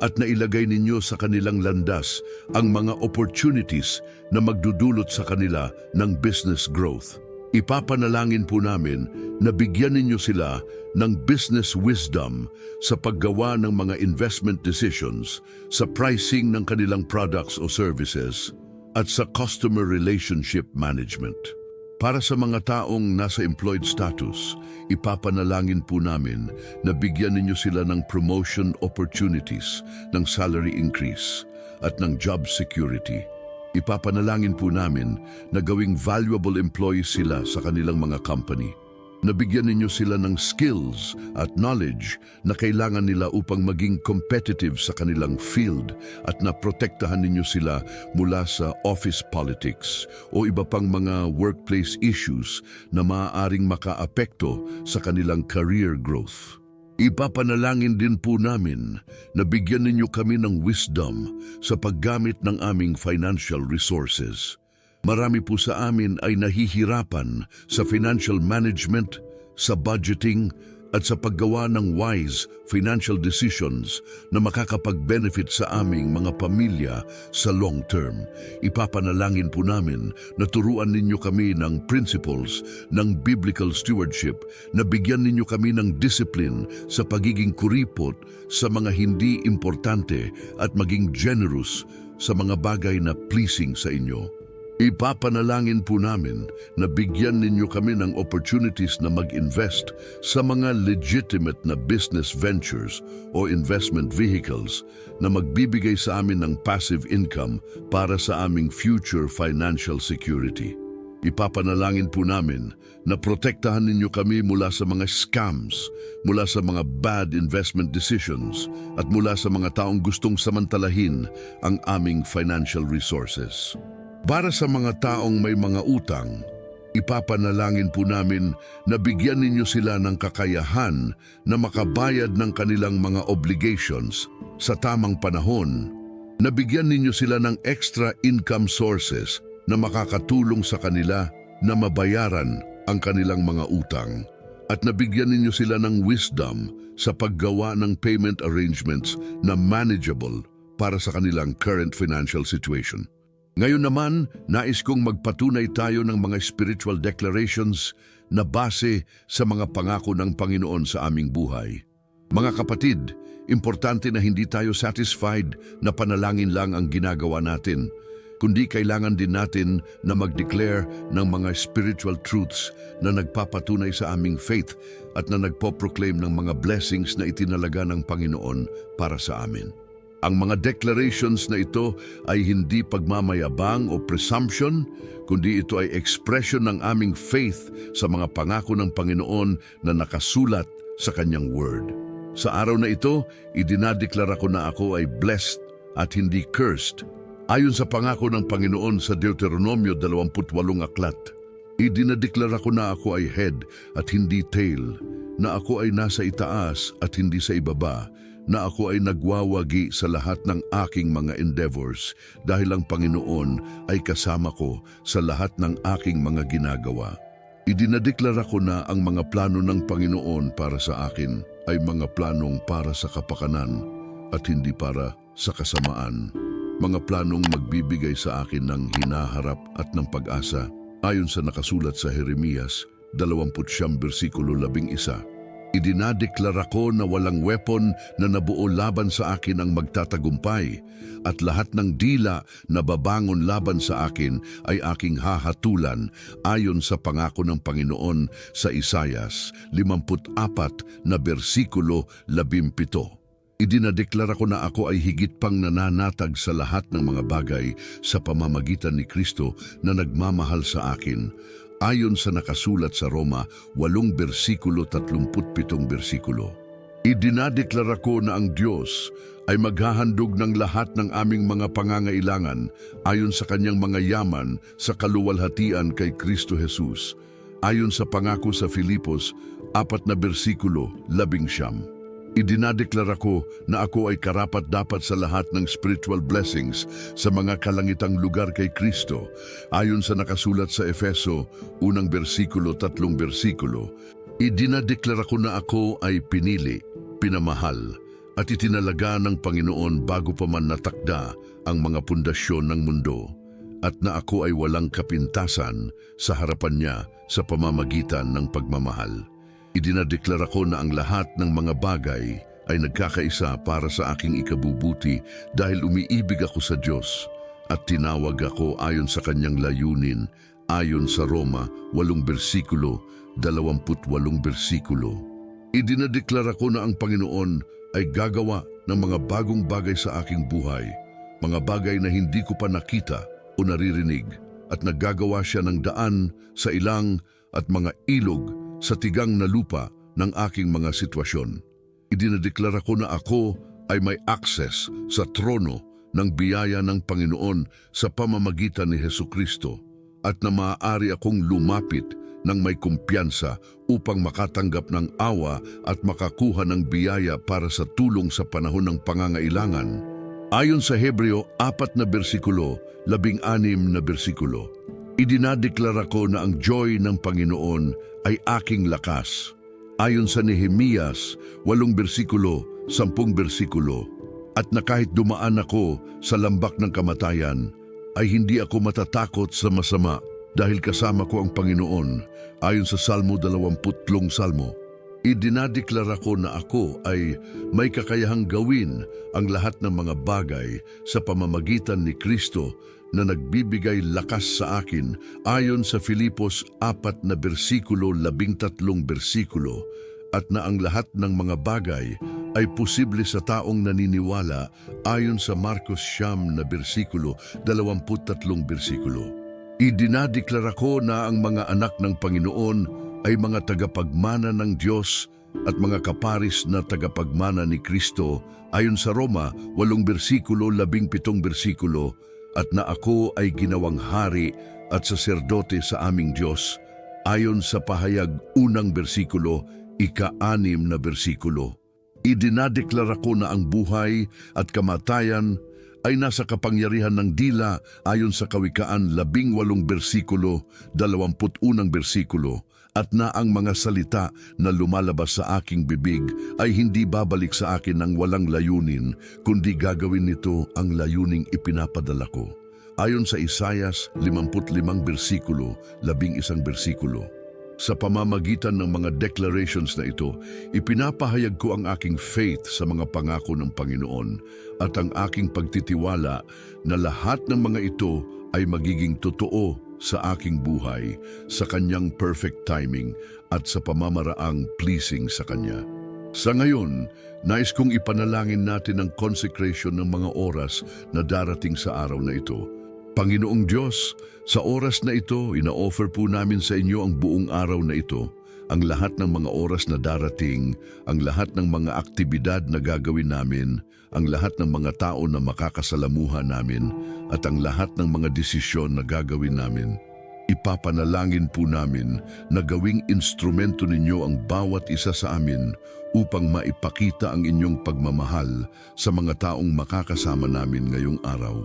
at nailagay ninyo sa kanilang landas ang mga opportunities na magdudulot sa kanila ng business growth. Ipapanalangin po namin na bigyan ninyo sila ng business wisdom sa paggawa ng mga investment decisions, sa pricing ng kanilang products o services, at sa customer relationship management. Para sa mga taong nasa employed status, ipapanalangin po namin na bigyan ninyo sila ng promotion opportunities, ng salary increase, at ng job security. Ipapanalangin po namin na gawing valuable employees sila sa kanilang mga company. Nabigyan ninyo sila ng skills at knowledge na kailangan nila upang maging competitive sa kanilang field, at naprotektahan ninyo sila mula sa office politics o iba pang mga workplace issues na maaaring makaapekto sa kanilang career growth. Ipapanalangin din po namin na bigyan ninyo kami ng wisdom sa paggamit ng aming financial resources. Marami po sa amin ay nahihirapan sa financial management, sa budgeting, at sa paggawa ng wise financial decisions na makakapag-benefit sa aming mga pamilya sa long term. Ipapanalangin po namin na turuan ninyo kami ng principles ng biblical stewardship, na bigyan ninyo kami ng discipline sa pagiging kuripot sa mga hindi importante at maging generous sa mga bagay na pleasing sa inyo. Ipapanalangin po namin na bigyan ninyo kami ng opportunities na mag-invest sa mga legitimate na business ventures o investment vehicles na magbibigay sa amin ng passive income para sa aming future financial security. Ipapanalangin po namin na protektahan ninyo kami mula sa mga scams, mula sa mga bad investment decisions, at mula sa mga taong gustong samantalahin ang aming financial resources. Para sa mga taong may mga utang, ipapanalangin po namin na bigyan ninyo sila ng kakayahan na makabayad ng kanilang mga obligations sa tamang panahon, na bigyan ninyo sila ng extra income sources na makakatulong sa kanila na mabayaran ang kanilang mga utang, at nabigyan ninyo sila ng wisdom sa paggawa ng payment arrangements na manageable para sa kanilang current financial situation. Ngayon naman, nais kong magpatunay tayo ng mga spiritual declarations na base sa mga pangako ng Panginoon sa aming buhay. Mga kapatid, importante na hindi tayo satisfied na panalangin lang ang ginagawa natin, kundi kailangan din natin na mag-declare ng mga spiritual truths na nagpapatunay sa aming faith at na nagpo-proclaim ng mga blessings na itinalaga ng Panginoon para sa amin. Ang mga declarations na ito ay hindi pagmamayabang o presumption, kundi ito ay expression ng aming faith sa mga pangako ng Panginoon na nakasulat sa Kanyang Word. Sa araw na ito, idinadeklara ko na ako ay blessed at hindi cursed, ayon sa pangako ng Panginoon sa Deuteronomio 28 aklat. Idinadeklara ko na ako ay head at hindi tail, na ako ay nasa itaas at hindi sa ibaba, na ako ay nagwawagi sa lahat ng aking mga endeavors dahil ang Panginoon ay kasama ko sa lahat ng aking mga ginagawa. Idinadeklara ko na ang mga plano ng Panginoon para sa akin ay mga planong para sa kapakanan at hindi para sa kasamaan. Mga planong magbibigay sa akin ng hinaharap at ng pag-asa, ayon sa nakasulat sa Jeremias 20 versikulo 11. Idinadeklara ko na walang weapon na nabuo laban sa akin ang magtatagumpay, at lahat ng dila na babangon laban sa akin ay aking hahatulan, ayon sa pangako ng Panginoon sa Isaias 54 versikulo 17. Idinadeklara ko na ako ay higit pang nananatag sa lahat ng mga bagay sa pamamagitan ni Kristo na nagmamahal sa akin, ayon sa nakasulat sa Roma 8 versikulo 37 versikulo. Idinadeklara ko na ang Diyos ay maghahandog ng lahat ng aming mga pangangailangan ayon sa Kanyang mga yaman sa kaluwalhatian kay Kristo Jesus, ayon sa pangako sa Filipos 4 versikulo 11. Idinadeklara ko na ako ay karapat-dapat sa lahat ng spiritual blessings sa mga kalangitang lugar kay Kristo, ayon sa nakasulat sa Efeso 1 versikulo 3 versikulo. Idinadeklara ko na ako ay pinili, pinamahal, at itinalaga ng Panginoon bago pa man natakda ang mga pundasyon ng mundo, at na ako ay walang kapintasan sa harapan niya sa pamamagitan ng pagmamahal. Idinadeklara ko na ang lahat ng mga bagay ay nagkakaisa para sa aking ikabubuti dahil umiibig ako sa Diyos at tinawag ako ayon sa Kanyang layunin, ayon sa Roma 8 versikulo 28 versikulo. Idinadeklara ko na ang Panginoon ay gagawa ng mga bagong bagay sa aking buhay, mga bagay na hindi ko pa nakita o naririnig, at naggagawa siya ng daan sa ilang at mga ilog sa tigang na lupa ng aking mga sitwasyon. Idinadeklara ko na ako ay may access sa trono ng biyaya ng Panginoon sa pamamagitan ni Hesukristo, at na maaari akong lumapit ng may kumpiyansa upang makatanggap ng awa at makakuha ng biyaya para sa tulong sa panahon ng pangangailangan. Ayon sa Hebreo 4 na bersikulo, 16 na bersikulo, idinadeklara ko na ang joy ng Panginoon ay aking lakas. Ayon sa Nehemias 8 bersikulo, 10 bersikulo, at na kahit dumaan ako sa lambak ng kamatayan, ay hindi ako matatakot sa masama dahil kasama ko ang Panginoon. Ayon sa Salmo 20 Salmo, idinadeklara ko na ako ay may kakayahang gawin ang lahat ng mga bagay sa pamamagitan ni Kristo na nagbibigay lakas sa akin. Ayon sa Filipos 4 na bersikulo, 13 bersikulo, at na ang lahat ng mga bagay ay posible sa taong naniniwala ayon sa Marcos 9 na bersikulo, 23 bersikulo. Idinadeklara ko na ang mga anak ng Panginoon ay mga tagapagmana ng Diyos at mga kaparis na tagapagmana ni Kristo ayon sa Roma 8 bersikulo, 17 bersikulo, at na ako ay ginawang hari at saserdote sa aming Diyos ayon sa pahayag 1 bersikulo, 6 na bersikulo. Idinadeklara ko na ang buhay at kamatayan ay nasa kapangyarihan ng dila ayon sa Kawikaan 18 bersikulo, 21 bersikulo, at na ang mga salita na lumalabas sa aking bibig ay hindi babalik sa akin ng walang layunin, kundi gagawin nito ang layuning ipinapadala ko. Ayon sa Isayas 55 bersikulo, 11 bersikulo. Sa pamamagitan ng mga declarations na ito, ipinapahayag ko ang aking faith sa mga pangako ng Panginoon at ang aking pagtitiwala na lahat ng mga ito ay magiging totoo sa aking buhay, sa Kanyang perfect timing at sa pamamaraang pleasing sa Kanya. Sa ngayon, nais kong ipanalangin natin ang consecration ng mga oras na darating sa araw na ito. Panginoong Diyos, sa oras na ito, ina-offer po namin sa inyo ang buong araw na ito, ang lahat ng mga oras na darating, ang lahat ng mga aktibidad na gagawin namin, ang lahat ng mga tao na makakasalamuha namin, at ang lahat ng mga desisyon na gagawin namin. Ipapanalangin po namin na gawing instrumento ninyo ang bawat isa sa amin upang maipakita ang inyong pagmamahal sa mga taong makakasama namin ngayong araw.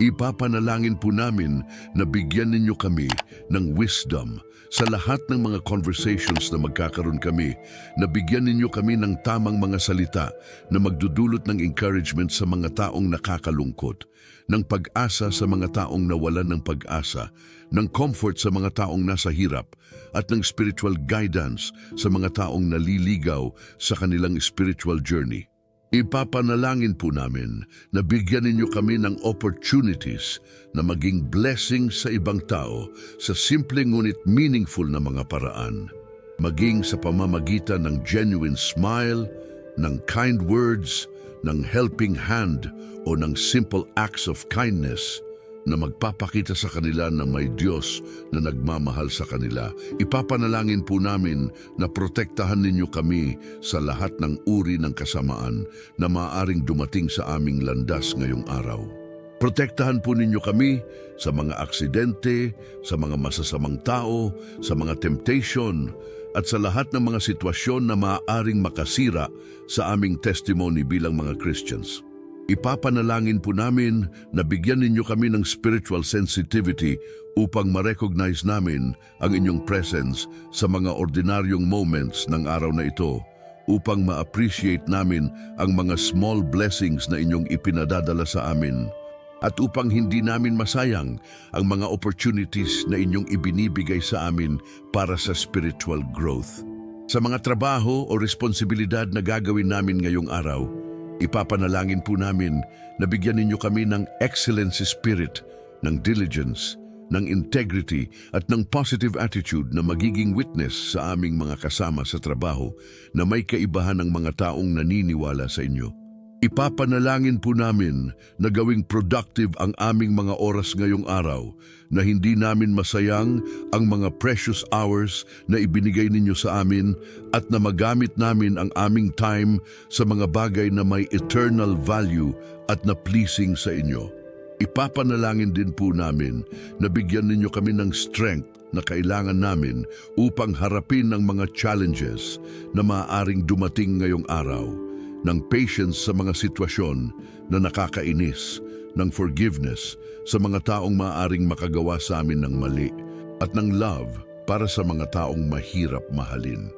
Ipapanalangin po namin na bigyan ninyo kami ng wisdom sa lahat ng mga conversations na magkakaroon kami, na bigyan ninyo kami ng tamang mga salita na magdudulot ng encouragement sa mga taong nakakalungkot, ng pag-asa sa mga taong nawalan ng pag-asa, ng comfort sa mga taong nasa hirap, at ng spiritual guidance sa mga taong naliligaw sa kanilang spiritual journey. Ipapanalangin po namin na bigyan ninyo kami ng opportunities na maging blessing sa ibang tao sa simple ngunit meaningful na mga paraan. Maging sa pamamagitan ng genuine smile, ng kind words, ng helping hand o ng simple acts of kindness na magpapakita sa kanila na may Diyos na nagmamahal sa kanila. Ipapanalangin po namin na protektahan ninyo kami sa lahat ng uri ng kasamaan na maaaring dumating sa aming landas ngayong araw. Protektahan po ninyo kami sa mga aksidente, sa mga masasamang tao, sa mga temptation, at sa lahat ng mga sitwasyon na maaaring makasira sa aming testimony bilang mga Christians. Ipapanalangin po namin na bigyan ninyo kami ng spiritual sensitivity upang ma-recognize namin ang inyong presence sa mga ordinaryong moments ng araw na ito, upang ma-appreciate namin ang mga small blessings na inyong ipinadadala sa amin, at upang hindi namin masayang ang mga opportunities na inyong ibinibigay sa amin para sa spiritual growth. Sa mga trabaho o responsibilidad na gagawin namin ngayong araw, ipapanalangin po namin na bigyan ninyo kami ng excellency spirit, ng diligence, ng integrity at ng positive attitude na magiging witness sa aming mga kasama sa trabaho na may kaibahan ng mga taong naniniwala sa inyo. Ipapanalangin po namin na gawing productive ang aming mga oras ngayong araw, na hindi namin masayang ang mga precious hours na ibinigay ninyo sa amin, at na magamit namin ang aming time sa mga bagay na may eternal value at na pleasing sa inyo. Ipapanalangin din po namin na bigyan ninyo kami ng strength na kailangan namin upang harapin ang mga challenges na maaaring dumating ngayong araw, ng patience sa mga sitwasyon na nakakainis, ng forgiveness sa mga taong maaaring makagawa sa amin ng mali, at ng love para sa mga taong mahirap mahalin.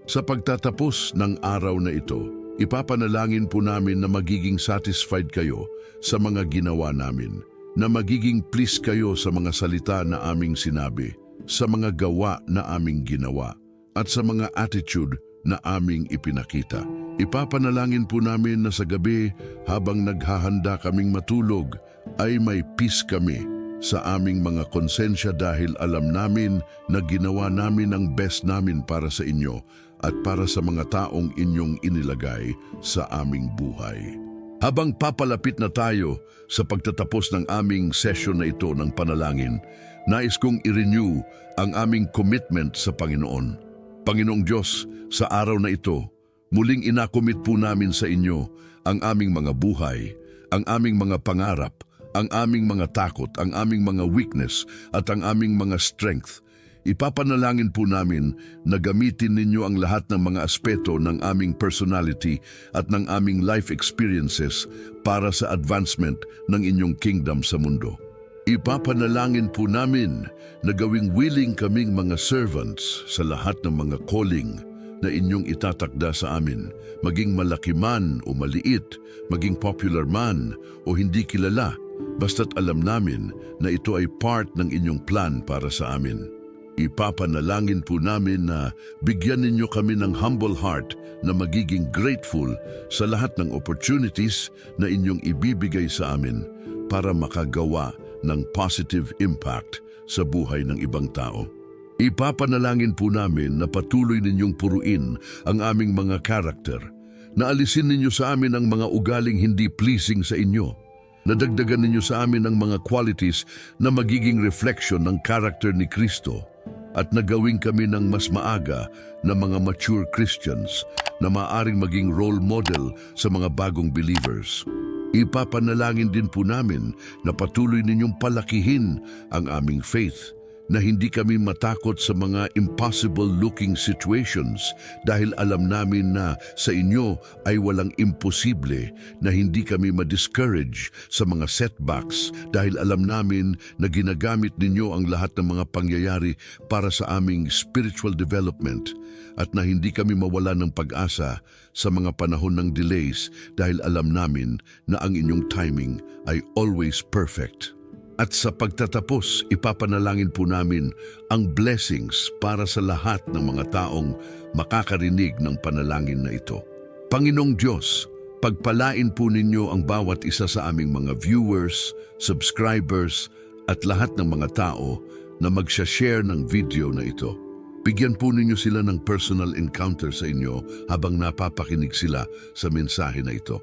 Sa pagtatapos ng araw na ito, ipapanalangin po namin na magiging satisfied kayo sa mga ginawa namin, na magiging pleased kayo sa mga salita na aming sinabi, sa mga gawa na aming ginawa, at sa mga attitude na aming ipinakita. Ipapanalangin po namin na sa gabi habang naghahanda kaming matulog ay may peace kami sa aming mga konsensya dahil alam namin na ginawa namin ang best namin para sa inyo at para sa mga taong inyong inilagay sa aming buhay. Habang papalapit na tayo sa pagtatapos ng aming session na ito ng panalangin, nais kong i-renew ang aming commitment sa Panginoon. Panginoong Diyos, sa araw na ito, muling inakomit po namin sa inyo ang aming mga buhay, ang aming mga pangarap, ang aming mga takot, ang aming mga weakness at ang aming mga strength. Ipapanalangin po namin na gamitin ninyo ang lahat ng mga aspeto ng aming personality at ng aming life experiences para sa advancement ng inyong kingdom sa mundo. Ipapanalangin po namin na gawing willing kaming mga servants sa lahat ng mga calling na inyong itatakda sa amin, maging malaki man o maliit, maging popular man o hindi kilala, basta't alam namin na ito ay part ng inyong plan para sa amin. Ipapanalangin po namin na bigyan ninyo kami ng humble heart na magiging grateful sa lahat ng opportunities na inyong ibibigay sa amin para makagawa ng positive impact sa buhay ng ibang tao. Ipapanalangin po namin na patuloy ninyong puruin ang aming mga karakter, na alisin ninyo sa amin ang mga ugaling hindi pleasing sa inyo, nadagdagan ninyo sa amin ang mga qualities na magiging reflection ng karakter ni Kristo, at nagawing kami ng mas maaga na mga mature Christians na maaaring maging role model sa mga bagong believers. Ipapanalangin din po namin na patuloy ninyong palakihin ang aming faith, na hindi kami matakot sa mga impossible-looking situations dahil alam namin na sa inyo ay walang imposible, na hindi kami ma-discourage sa mga setbacks dahil alam namin na ginagamit ninyo ang lahat ng mga pangyayari para sa aming spiritual development, at na hindi kami mawala ng pag-asa sa mga panahon ng delays dahil alam namin na ang inyong timing ay always perfect. At sa pagtatapos, ipapanalangin po namin ang blessings para sa lahat ng mga taong makakarinig ng panalangin na ito. Panginoong Diyos, pagpalain po ninyo ang bawat isa sa aming mga viewers, subscribers, at lahat ng mga tao na magsha-share ng video na ito. Bigyan po ninyo sila ng personal encounter sa inyo habang napapakinig sila sa mensahe na ito.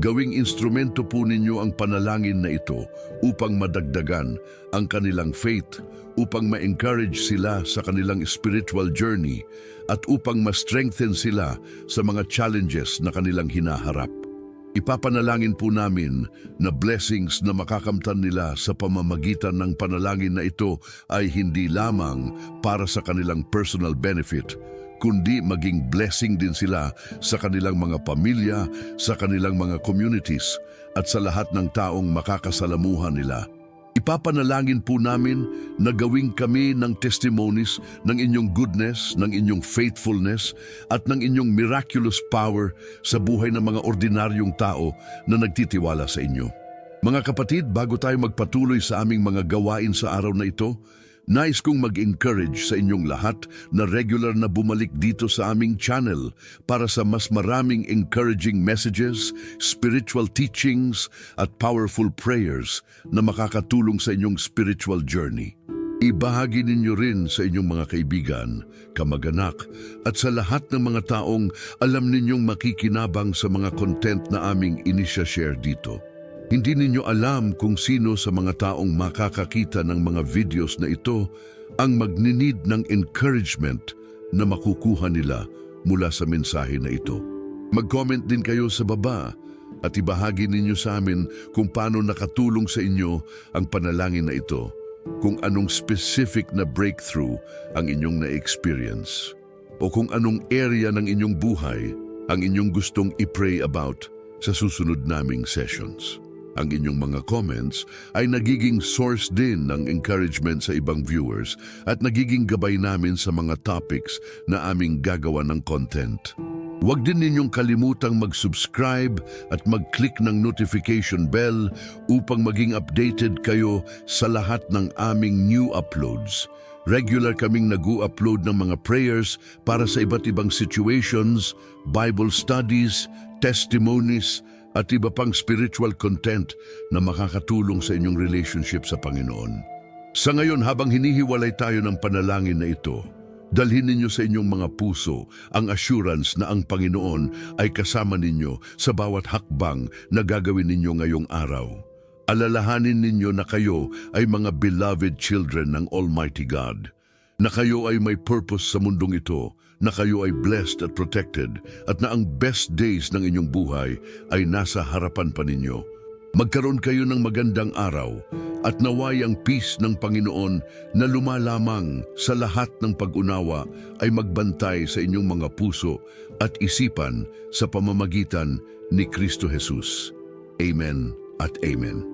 Gawing instrumento po ninyo ang panalangin na ito upang madagdagan ang kanilang faith, upang ma-encourage sila sa kanilang spiritual journey, at upang ma-strengthen sila sa mga challenges na kanilang hinaharap. Ipapanalangin po namin na blessings na makakamtan nila sa pamamagitan ng panalangin na ito ay hindi lamang para sa kanilang personal benefit, kundi maging blessing din sila sa kanilang mga pamilya, sa kanilang mga communities, at sa lahat ng taong makakasalamuhan nila. Ipapanalangin po namin na gawing kami ng testimonies ng inyong goodness, ng inyong faithfulness, at ng inyong miraculous power sa buhay ng mga ordinaryong tao na nagtitiwala sa inyo. Mga kapatid, bago tayo magpatuloy sa aming mga gawain sa araw na ito, nais kong mag-encourage sa inyong lahat na regular na bumalik dito sa aming channel para sa mas maraming encouraging messages, spiritual teachings, at powerful prayers na makakatulong sa inyong spiritual journey. Ibahagi ninyo rin sa inyong mga kaibigan, kamag-anak, at sa lahat ng mga taong alam ninyong makikinabang sa mga content na aming inisya-share dito. Hindi ninyo alam kung sino sa mga taong makakakita ng mga videos na ito ang magninid ng encouragement na makukuha nila mula sa mensahe na ito. Mag-comment din kayo sa baba at ibahagi ninyo sa amin kung paano nakatulong sa inyo ang panalangin na ito. kung anong specific na breakthrough ang inyong na-experience o kung anong area ng inyong buhay ang inyong gustong i-pray about sa susunod naming sessions. Ang inyong mga comments ay nagiging source din ng encouragement sa ibang viewers at nagiging gabay namin sa mga topics na aming gagawa ng content. Huwag din ninyong kalimutang mag-subscribe at mag-click ng notification bell upang maging updated kayo sa lahat ng aming new uploads. Regular kaming nag-u-upload ng mga prayers para sa iba't ibang situations, Bible studies, testimonies, at iba pang spiritual content na makakatulong sa inyong relationship sa Panginoon. Sa ngayon, habang hinihiwalay tayo ng panalangin na ito, dalhin ninyo sa inyong mga puso ang assurance na ang Panginoon ay kasama ninyo sa bawat hakbang na gagawin ninyo ngayong araw. Alalahanin ninyo na kayo ay mga beloved children ng Almighty God, na kayo ay may purpose sa mundong ito, na kayo ay blessed at protected, at na ang best days ng inyong buhay ay nasa harapan pa ninyo. Magkaroon kayo ng magandang araw at naway ang peace ng Panginoon na lumalamang sa lahat ng pag-unawa ay magbantay sa inyong mga puso at isipan sa pamamagitan ni Kristo Jesus. Amen at Amen.